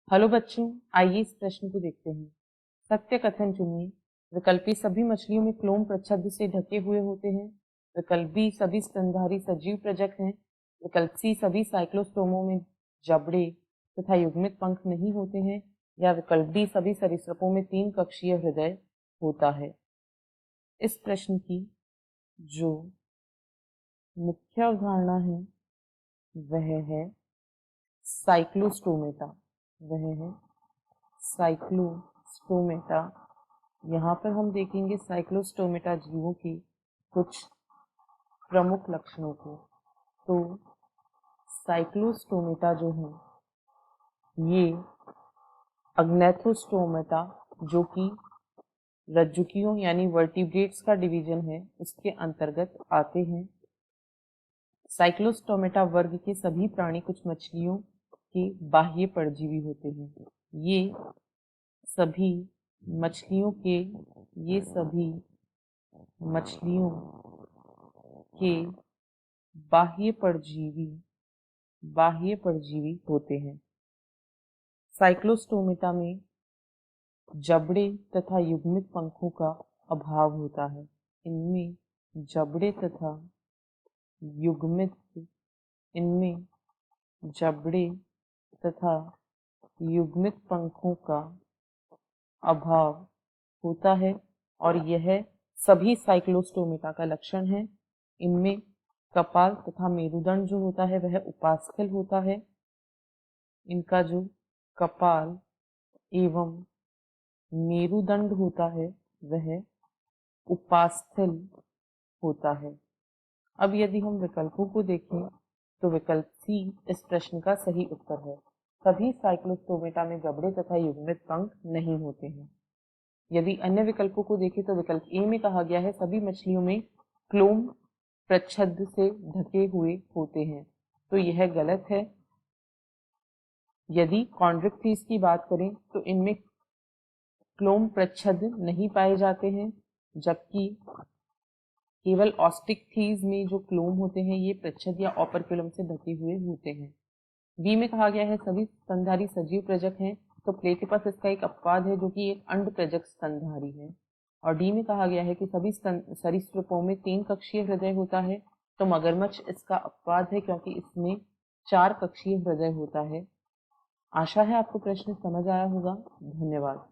Hello बच्चों, आइए इस प्रश्न को देखते हैं। सत्य कथन चुनिए। विकल्प ए सभी मछलियों में क्लोम प्रच्छद से ढके हुए होते हैं। विकल्प बी सभी स्तनधारी सजीव प्रजक हैं। विकल्प सी सभी साइक्लोस्टोमों में जबड़े तथा युग्मित पंख नहीं होते हैं। या विकल्प डी सभी सरीसृपों में 3 कक्षीय हृदय होता है। इस प्रश्न की जो मुख्य अवधारणा है वह है साइक्लोस्टोमेटा। वह है साइक्लोस्टोमेटा। यहाँ पर हम देखेंगे साइक्लोस्टोमेटा जीवों की कुछ प्रमुख लक्षणों को। तो साइक्लोस्टोमेटा जो है ये अग्नैथोस्टोमेटा जो कि रज्जुकियों यानी वर्टिब्रेट्स का डिवीजन है उसके अंतर्गत आते हैं। साइक्लोस्टोमेटा वर्ग के सभी प्राणी कुछ मछलियों के बाह्य परजीवी होते हैं। ये सभी मछलियों के बाह्य परजीवी होते हैं। साइक्लोस्टोमेटा में जबड़े तथा युग्मित पंखों का अभाव होता है। इनमें जबड़े तथा युग्मित पंखों का अभाव होता है और यह सभी साइक्लोस्टोमेटा का लक्षण है। इनमें कपाल तथा मेरुदंड जो होता है वह उपास्थल होता है। इनका जो कपाल एवं मेरुदंड होता है वह उपास्थल होता है। अब यदि हम विकल्पों को देखें तो विकल्प सी इस प्रश्न का सही उत्तर है। सभी साइक्लोस्टोमेटा में जबड़े तथा युग्मित पंख नहीं होते हैं। यदि अन्य विकल्पों को देखें तो विकल्प ए में कहा गया है सभी मछलियों में क्लोम प्रच्छद से ढके हुए होते हैं, तो यह गलत है। यदि कॉन्ड्रिक्टीज की बात करें तो इनमें क्लोम प्रच्छद नहीं पाए जाते हैं, जबकि केवल ऑस्टिकथीज में जो क्लोम होते हैं ये प्रच्छद या ऑपरक्युलम से ढके हुए होते हैं। बी में कहा गया है सभी स्तनधारी सजीव प्रजक हैं, तो प्लेटिपस इसका एक अपवाद है जो कि एक अंड प्रजक स्तनधारी है। और डी में कहा गया है कि सभी सरीसृपों में 3 कक्षीय हृदय होता है, तो मगरमच्छ इसका अपवाद है क्योंकि इसमें 4 कक्षीय हृदय होता है। आशा है आपको प्रश्न समझ आया होगा। धन्यवाद।